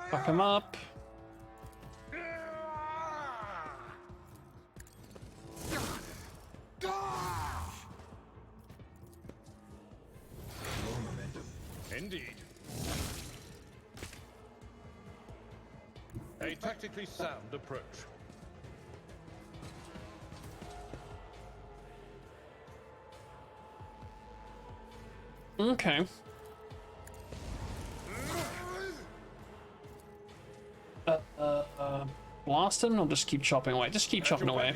Fuck him up. Indeed. A tactically sound approach. Okay. Blast him? I'll just keep chopping away. Just keep chopping away.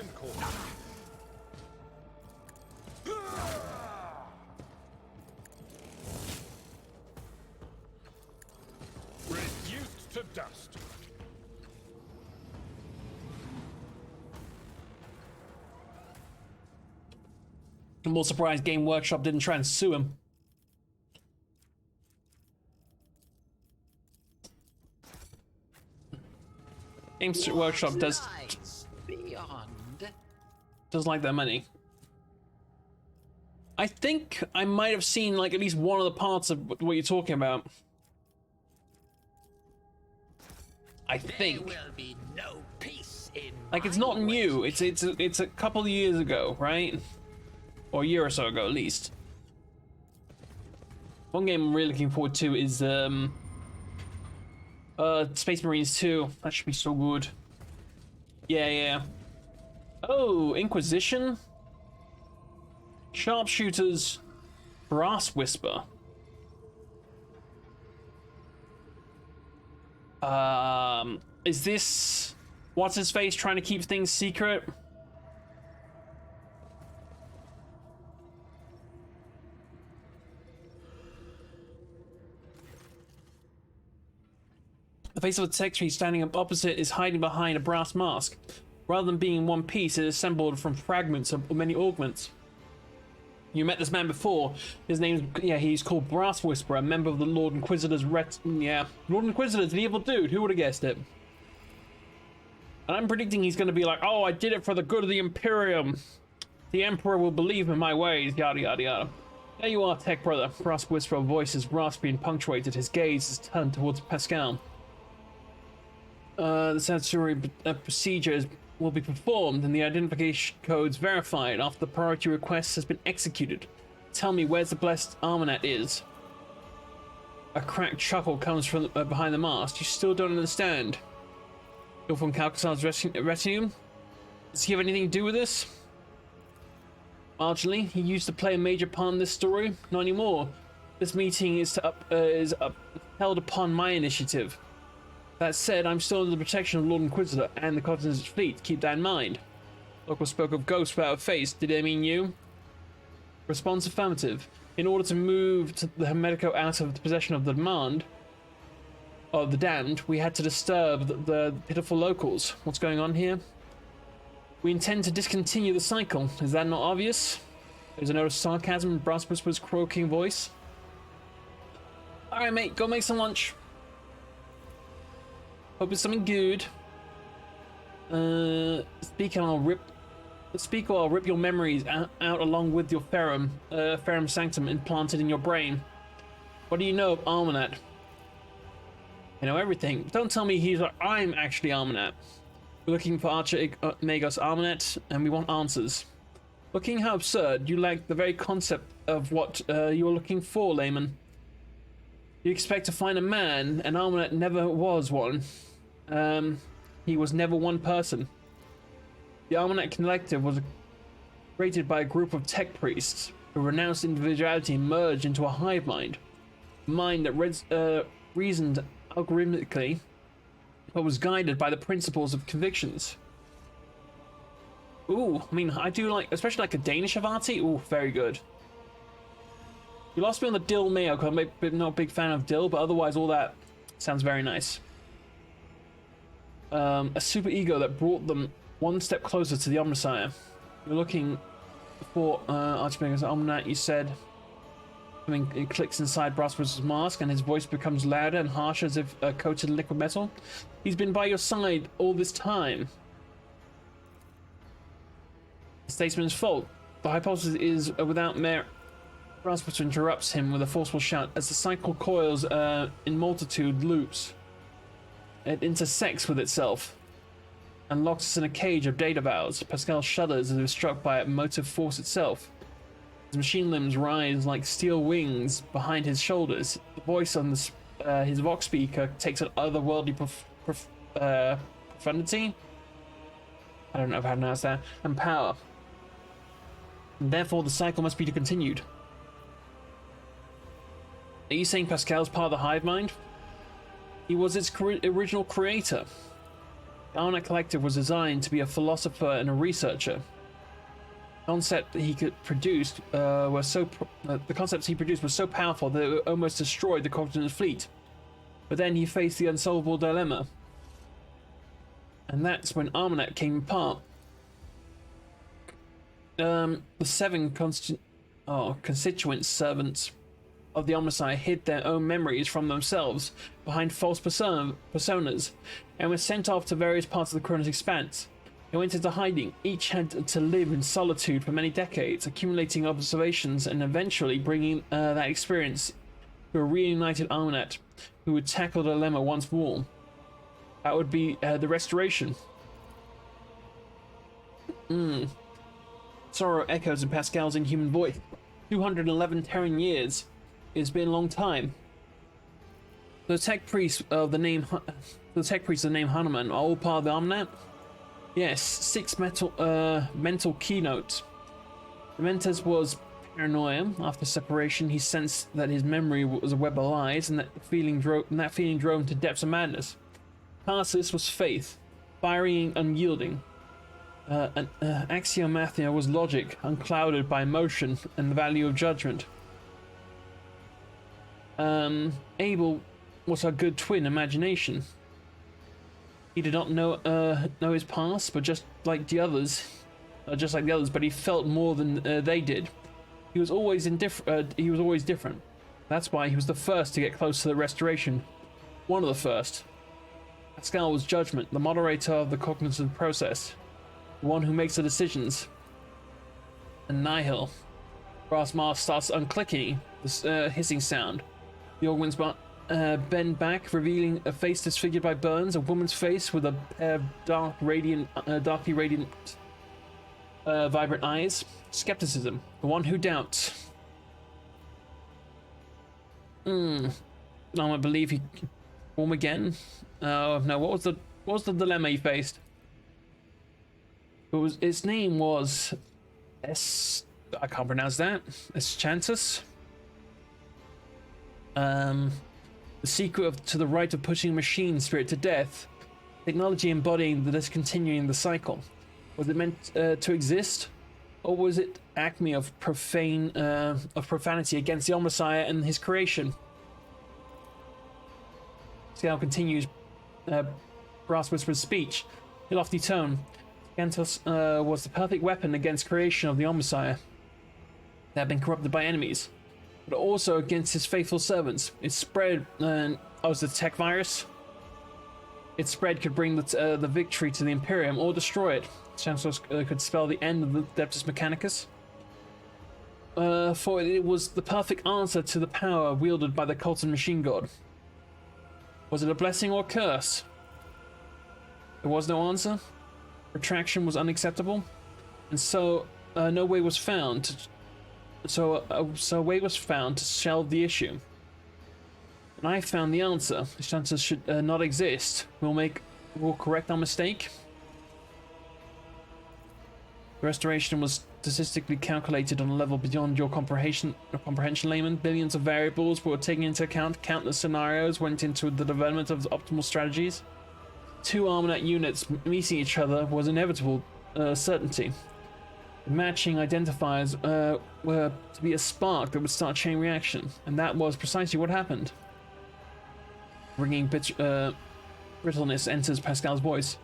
Reduced to dust. I'm more surprised Game Workshop didn't try and sue him. Game Workshop does like their money. I think I might have seen like at least one of the parts of what you're talking about. I think. There will be no peace in Like it's not new. It's a couple of years ago, right? Or a year or so ago, at least. One game I'm really looking forward to is Space Marines 2. That should be so good. Yeah. Oh, Inquisition? Sharpshooters. Brass Whisper. Is this... What's his face trying to keep things secret? The face of the secretary standing up opposite is hiding behind a brass mask. Rather than being in one piece, it is assembled from fragments of many augments. You met this man before. His name's, he's called Brass Whisperer, a member of the Lord Inquisitor's Lord Inquisitor's an evil dude, who would have guessed it? And I'm predicting he's going to be like, oh, I did it for the good of the Imperium. The Emperor will believe in my ways, yada yada yada. There you are, Tech Brother. Brass Whisperer's voice is raspy and punctuated. His gaze is turned towards Pascal. The statutory procedure will be performed and the identification codes verified after the priority request has been executed. Tell me where's the blessed Armanet is. A cracked chuckle comes from behind the mask. You still don't understand. You're from Calcasar's retinue? Does he have anything to do with this? Marginally, he used to play a major part in this story. Not anymore. This meeting is held upon my initiative. That said, I'm still under the protection of Lord Inquisitor and the Continent's fleet. Keep that in mind. Local spoke of ghosts without a face. Did they mean you? Response affirmative. In order to move the Hermetico out of the possession of the damned, we had to disturb the pitiful locals. What's going on here? We intend to discontinue the cycle. Is that not obvious? There's a note of sarcasm in Brass Whisperer's croaking voice. Alright, mate, go make some lunch. Hope it's something good. Speak or I'll rip your memories out along with your Ferrum Sanctum implanted in your brain. What do you know of Armanet? I know everything. Don't tell me he's like, I'm actually Armanet. We're looking for Archer Magos Armanet, and we want answers. Looking how absurd. You lack the very concept of what you're looking for, layman. You expect to find a man, and Armanet never was one. He was never one person. The Armanet Collective was created by a group of tech priests who renounced individuality and merged into a hive mind. A mind that reasoned algorithmically, but was guided by the principles of convictions. Ooh, I mean, I do like, especially like a Danish Avarti. Ooh, very good. You lost me on the dill mayo because I'm not a big fan of dill, but otherwise all that sounds very nice. A super ego that brought them one step closer to the Omnissiah. You're looking for Archmagus Omnat, you said. I mean, it clicks inside Brasswood's mask and his voice becomes louder and harsher as if coated in liquid metal. He's been by your side all this time. The statesman's fault. The hypothesis is without merit. Brasswood interrupts him with a forceful shout as the cycle coils in multitude loops. it intersects with itself and locks us in a cage of data vows. Pascal shudders as if struck by a motive force itself. His machine limbs rise like steel wings behind his shoulders. The voice on his vox speaker takes an otherworldly profundity. I don't know how to pronounce that. And power. And therefore, the cycle must be continued. Are you saying Pascal's part of the hive mind? He was its original creator. The Arnet Collective was designed to be a philosopher and a researcher. The concepts he produced were so powerful that it almost destroyed the Cognizant fleet. But then he faced the unsolvable dilemma, and that's when Armanet came apart. The 7 constituent servants of the Omnissiah hid their own memories from themselves behind false personas and were sent off to various parts of the Chronos Expanse. They went into hiding. Each had to live in solitude for many decades, accumulating observations and eventually bringing that experience to a reunited Armanet who would tackle the dilemma once more. That would be the Restoration. Sorrow echoes in Pascal's inhuman voice. 211 Terran years. It's been a long time. The tech priests of the name Hanuman are all part of the Armanet. Yes, 6 mental keynotes. The Mentos was paranoia. After separation, he sensed that his memory was a web of lies, and that feeling drove him to depths of madness. Tarsus was faith, fiery and unyielding. Axiomathia was logic, unclouded by emotion and the value of judgment. Abel was her good twin, imagination. He did not know his past, but just like the others, but he felt more than they did. He was always different. That's why he was the first to get close to the Restoration. One of the first. Pascal was judgment, the moderator of the cognizant process, the one who makes the decisions. And Nihil. Brass mask starts unclicking, this hissing sound. The augments bend back, revealing a face disfigured by burns, a woman's face with a pair of darkly radiant, vibrant eyes. Skepticism, the one who doubts. I don't believe he form again. Oh no! What was the dilemma he faced? Its name was I can't pronounce that. Eschantus. The secret to the right of pushing a machine spirit to death. Technology embodying the discontinuing the cycle. Was it meant to exist? Or was it acme of profanity against the Omnissiah and his creation? Pascal continues brass whispered speech. A lofty tone. Eschantus was the perfect weapon against creation of the Omnissiah that had been corrupted by enemies, but also against his faithful servants. Its spread was the tech virus. Its spread could bring the victory to the Imperium or destroy it. Chancellor could spell the end of the Adeptus Mechanicus. For it was the perfect answer to the power wielded by the Colton machine god. Was it a blessing or a curse? There was no answer. Retraction was unacceptable, and so no way was found. A way was found to shelve the issue. And I found the answer. The chances should not exist. We'll correct our mistake. The restoration was statistically calculated on a level beyond your comprehension, layman. Billions of variables were taken into account. Countless scenarios went into the development of optimal strategies. 2 Armanet units meeting each other was inevitable certainty. The matching identifiers were to be a spark that would start a chain reaction, and that was precisely what happened. Ringing brittleness enters Pascal's voice.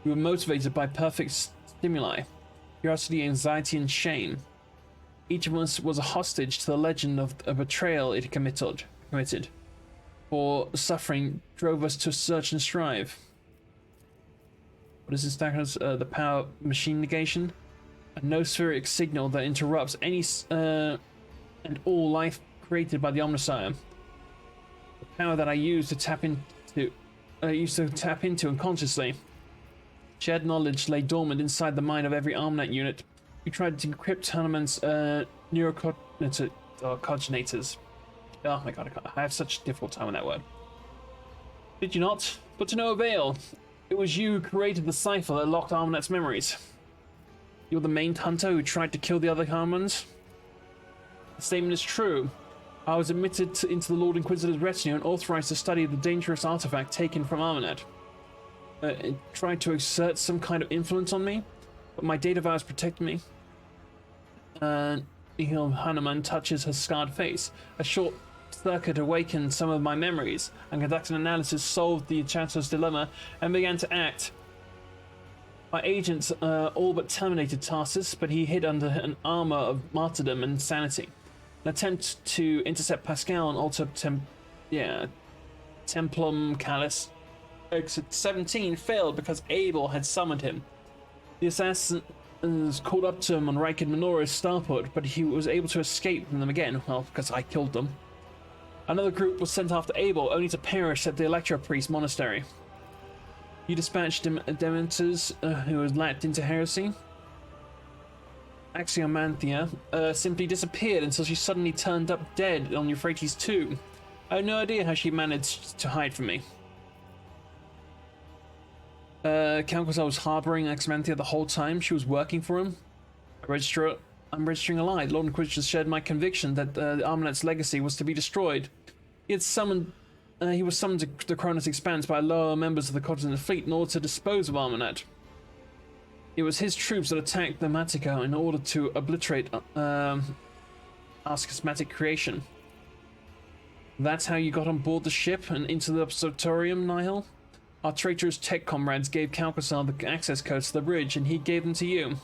We were motivated by perfect stimuli. Curiosity, anxiety, and shame. Each of us was a hostage to the legend of a betrayal it committed. For suffering drove us to search and strive. What is this stack as? The power machine negation? A nospheric signal that interrupts any and all life created by the Omnissiah. The power that I use to tap into used to tap into unconsciously. Shared knowledge lay dormant inside the mind of every ArmNet unit. We tried to encrypt Hanneman's neurocoordinators. Oh my god, I have such a difficult time with that word. Did you not? But to no avail. It was you who created the cipher that locked ArmNet's memories. You're the main hunter who tried to kill the other Harmons? The statement is true. I was admitted into the Lord Inquisitor's retinue and authorized to study the dangerous artifact taken from ArmNet. It tried to exert some kind of influence on me, but my data vows protect me. Nihil Hanneman touches her scarred face. A short circuit awakened some of my memories, and conducting analysis solved the Chancellor's dilemma and began to act. My agents all but terminated Tarsus, but he hid under an armor of martyrdom and sanity. An attempt to intercept Pascal and alter Templum Callus Exit 17 failed because Abel had summoned him. The assassin was called up to him on Riken Minora's starport, but he was able to escape from them again, well, because I killed them. Another group was sent after Abel, only to perish at the Electro Priest Monastery. You dispatched Dementors who had lacked into heresy. Axiomanthia simply disappeared until she suddenly turned up dead on Euphrates 2. I have no idea how she managed to hide from me. Count Quasar was harboring Axiomanthia the whole time she was working for him. I'm registering a lie. Lord Inquisitor shared my conviction that the ArmNet's legacy was to be destroyed. He was summoned to the Cronus Expanse by lower members of the Continental Fleet in order to dispose of ArmNet. It was his troops that attacked the Matico in order to obliterate our schismatic creation. That's how you got on board the ship and into the observatorium, Nihil? Our traitorous tech comrades gave Calcasar the access codes to the bridge, and he gave them to you.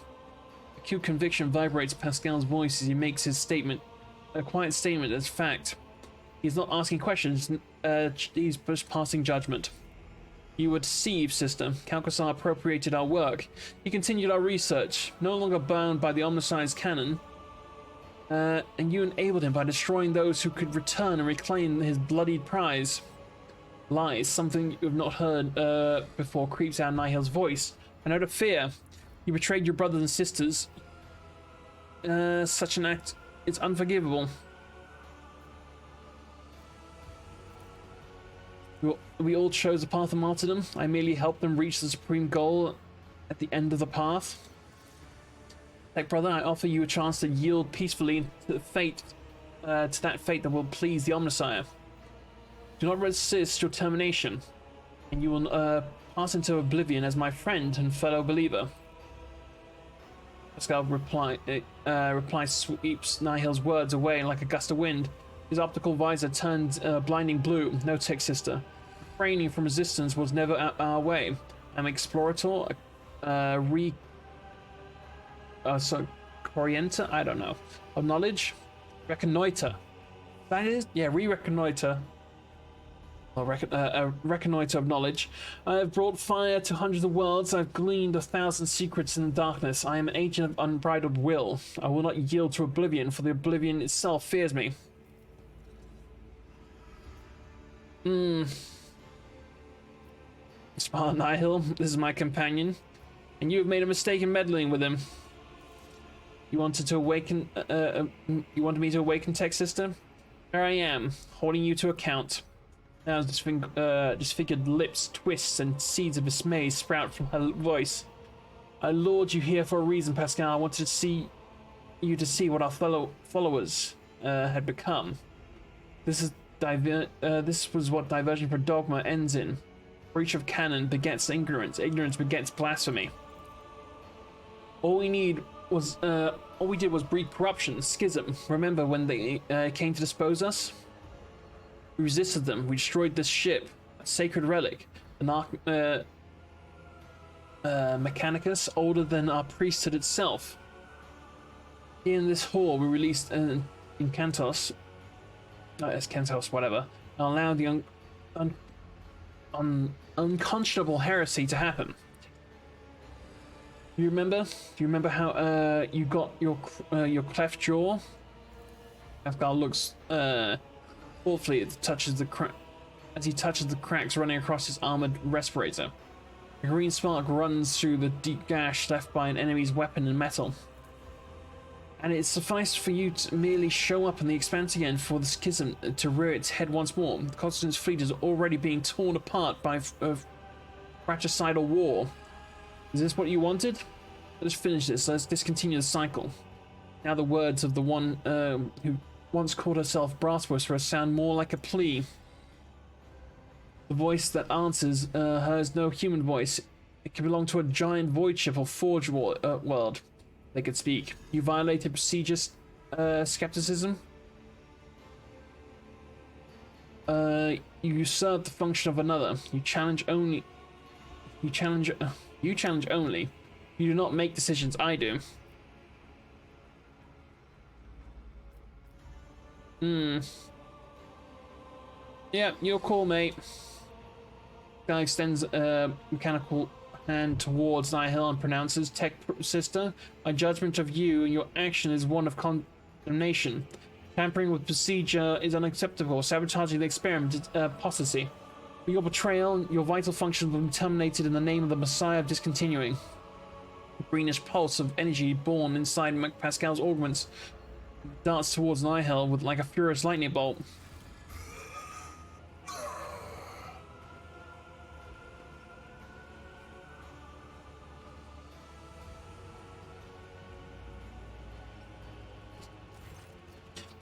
Acute conviction vibrates Pascal's voice as he makes his statement, a quiet statement as fact. He's not asking questions, he's just passing judgment. You were deceived, sister. Calcasar appropriated our work. He continued our research, no longer bound by the omnicized canon, and you enabled him by destroying those who could return and reclaim his bloodied prize. Lies, something you have not heard before, creeps out Nihil's voice. A note of fear. You betrayed your brothers and sisters. Such an act is unforgivable. We all chose the path of martyrdom. I merely helped them reach the supreme goal at the end of the path. Like brother, I offer you a chance to yield peacefully to the fate, to that fate that will please the Omnisire. Do not resist your termination, and you will pass into oblivion as my friend and fellow believer. Pascal reply sweeps Nihil's words away like a gust of wind. His optical visor turned blinding blue. No tech, sister. Refraining from resistance was never our way. I'm explorator, Corienter, I don't know. Of knowledge? Reconnoiter. That is? Yeah, reconnoiter. A reconnoiter of knowledge. I have brought fire to hundreds of worlds. I've gleaned 1,000 secrets in the darkness. I am an agent of unbridled will. I will not yield to oblivion, for the oblivion itself fears me. Smile, Nihil. This is my companion, and you have made a mistake in meddling with him. You wanted to awaken. You wanted me to awaken, Tech Sister. Here I am, holding you to account. Now disfigured lips twist and seeds of dismay sprout from her voice. I lured you here for a reason, Pascal. I wanted to see what our fellow followers had become. This was what diversion from dogma ends in. Breach of canon begets ignorance. Ignorance begets blasphemy. All we did was breed corruption, schism. Remember when they came to dispose us? We resisted them. We destroyed this ship, a sacred relic, an Mechanicus older than our priesthood itself. Here in this hall, we released Incantos, Escantos, whatever, and allowed the unconscionable heresy to happen. You remember? Do you remember how you got your cleft jaw? Afghal looks thoughtfully. It touches the as he touches the cracks running across his armored respirator. A green spark runs through the deep gash left by an enemy's weapon and metal. And it sufficed for you to merely show up in the expanse again for the schism to rear its head once more. The Constantine's fleet is already being torn apart by fratricidal war. Is this what you wanted? Let's finish this. Let's discontinue the cycle. Now the words of the one who once called herself Brass Whisperer sound more like a plea. The voice that answers her is no human voice. It could belong to a giant void ship or forge world. They could speak. You violated prestigious skepticism. You usurp the function of another. You challenge only. You challenge only. You do not make decisions. I do. Yeah, your call, mate. Guy extends a mechanical hand towards Nihil and pronounces, Tech Sister, my judgment of you and your action is one of condemnation. Tampering with procedure is unacceptable. Sabotaging the experiment is apostasy. For your betrayal, your vital functions will be terminated in the name of the Messiah of discontinuing. A greenish pulse of energy born inside Pascal's augments darts towards Nihil with like a furious lightning bolt.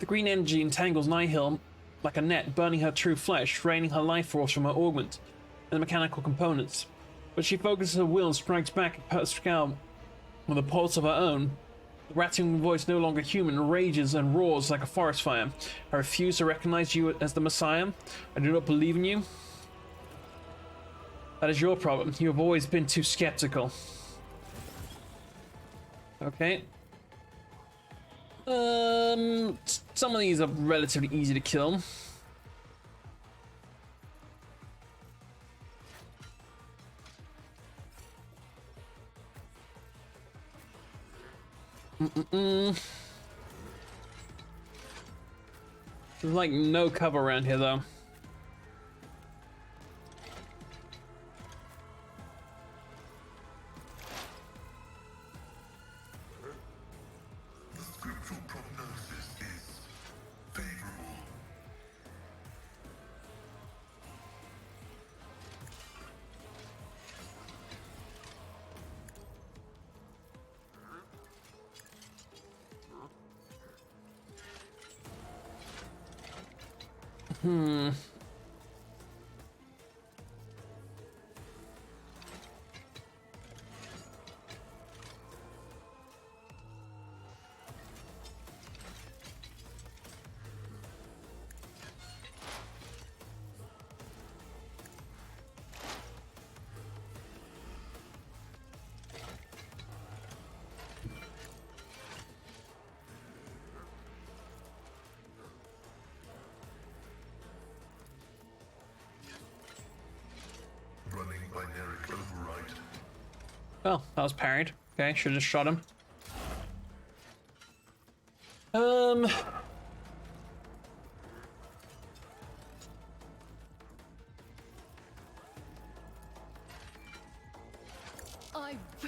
The green energy entangles Nihil like a net, burning her true flesh, draining her life force from her augment and the mechanical components. But she focuses her will and strikes back at Pascal with a pulse of her own. The rattling voice, no longer human, rages and roars like a forest fire. I refuse to recognize you as the Messiah. I do not believe in you. That is your problem. You have always been too skeptical. Okay. Some of these are relatively easy to kill. There's like no cover around here though. Well, that was parried. Okay, should have just shot him. I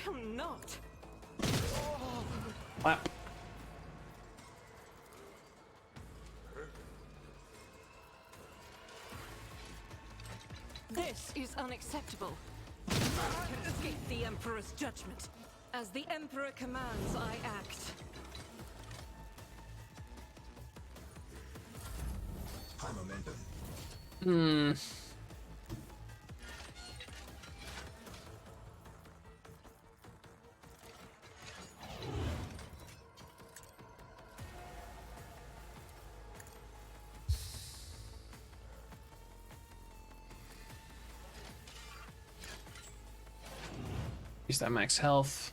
will not. Whap. This is unacceptable. I can escape the Emperor's judgment. As the Emperor commands, I act. High momentum. Use that max health.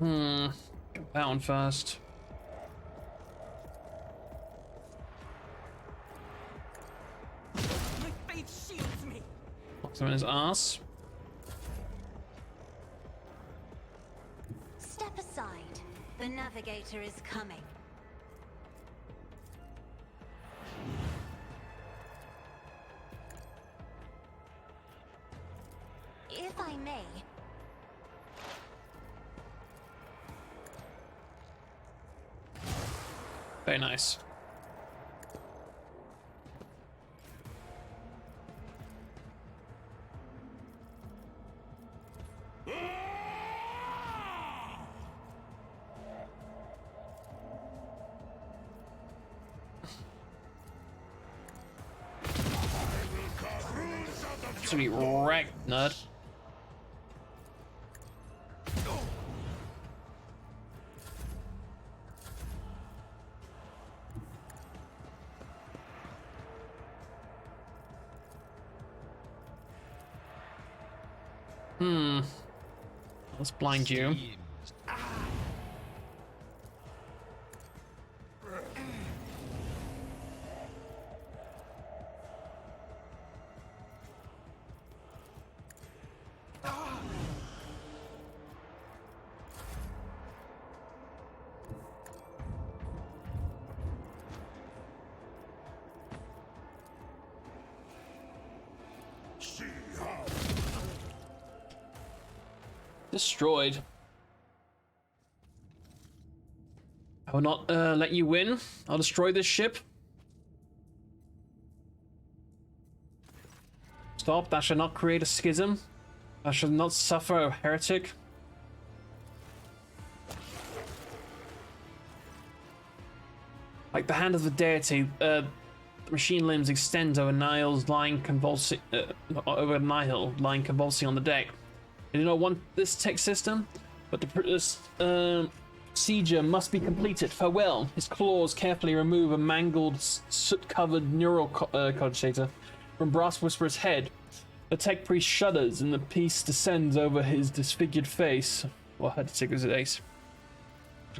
Get that one first. My faith shields me. Locks him in his ass. Step aside. The navigator is coming. If I may, Very nice. Absolutely wrecked, nerd. Let's blind you. See how Destroyed. I will not let you win. I'll destroy this ship. Stop. Thou shalt not create a schism. Thou shalt not suffer a heretic. Like the hand of the deity, the machine limbs extend over Niall's lying convulsing over Niall lying convulsing on the deck. I do not want this tech system, but the procedure must be completed. Farewell. His claws carefully remove a mangled, soot-covered neural cogitator from Brass Whisperer's head. The tech priest shudders, and the piece descends over his disfigured face. Well, her disfigured face.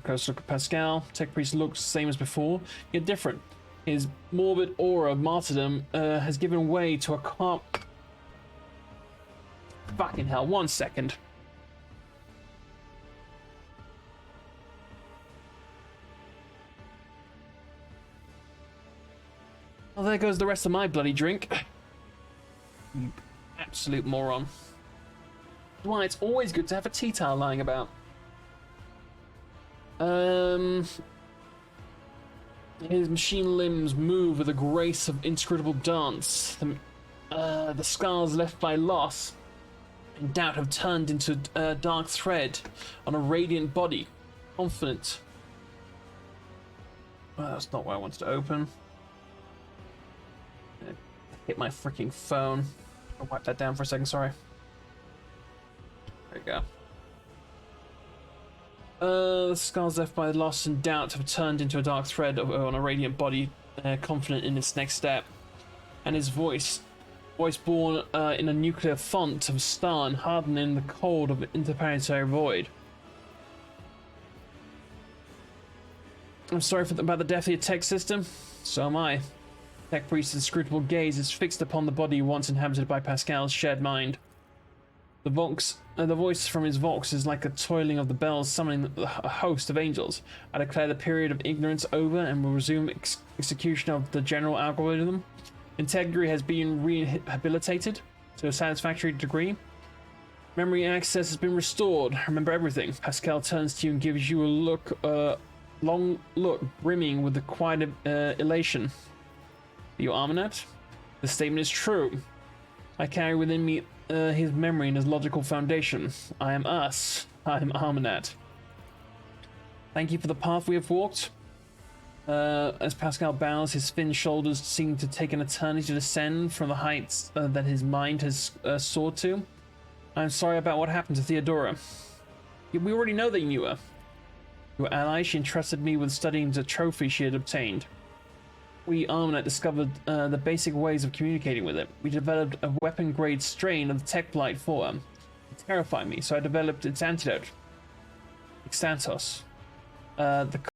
Close look at Pascal. Tech priest looks the same as before, yet different. His morbid aura of martyrdom has given way to a calm. Fucking hell, 1 second. Well, there goes the rest of my bloody drink. You absolute moron. That's why it's always good to have a tea towel lying about. His machine limbs move with a grace of inscrutable dance. The scars left by loss and doubt have turned into a dark thread on a radiant body. Confident. Well, that's not what I wanted to open. Hit my freaking phone. I'll wipe that down for a second, sorry. There we go. The scars left by loss and doubt have turned into a dark thread on a radiant body, confident in its next step. And his voice born in a nuclear font of stun, hardened in the cold of an interplanetary void. I'm sorry about the death of your tech system. So am I. Tech Priest's inscrutable gaze is fixed upon the body once inhabited by Pascal's shared mind. The voice from his vox is like a toiling of the bells summoning a host of angels. I declare the period of ignorance over and will resume execution of the general algorithm. Integrity has been rehabilitated to a satisfactory degree. Memory access has been restored. Remember everything. Pascal turns to you and gives you a look, long look, brimming with the quiet elation. Your Armanet? The statement is true. I carry within me his memory and his logical foundation. I am us. I am Armanet. Thank you for the path we have walked. As Pascal bows, his thin shoulders seem to take an eternity to descend from the heights that his mind has soared to. I'm sorry about what happened to Theodora. We already know that you knew her. Your ally, she entrusted me with studying the trophy she had obtained. We, Armanet, discovered the basic ways of communicating with it. We developed a weapon-grade strain of the tech blight for her. It terrified me, so I developed its antidote. Xantos. The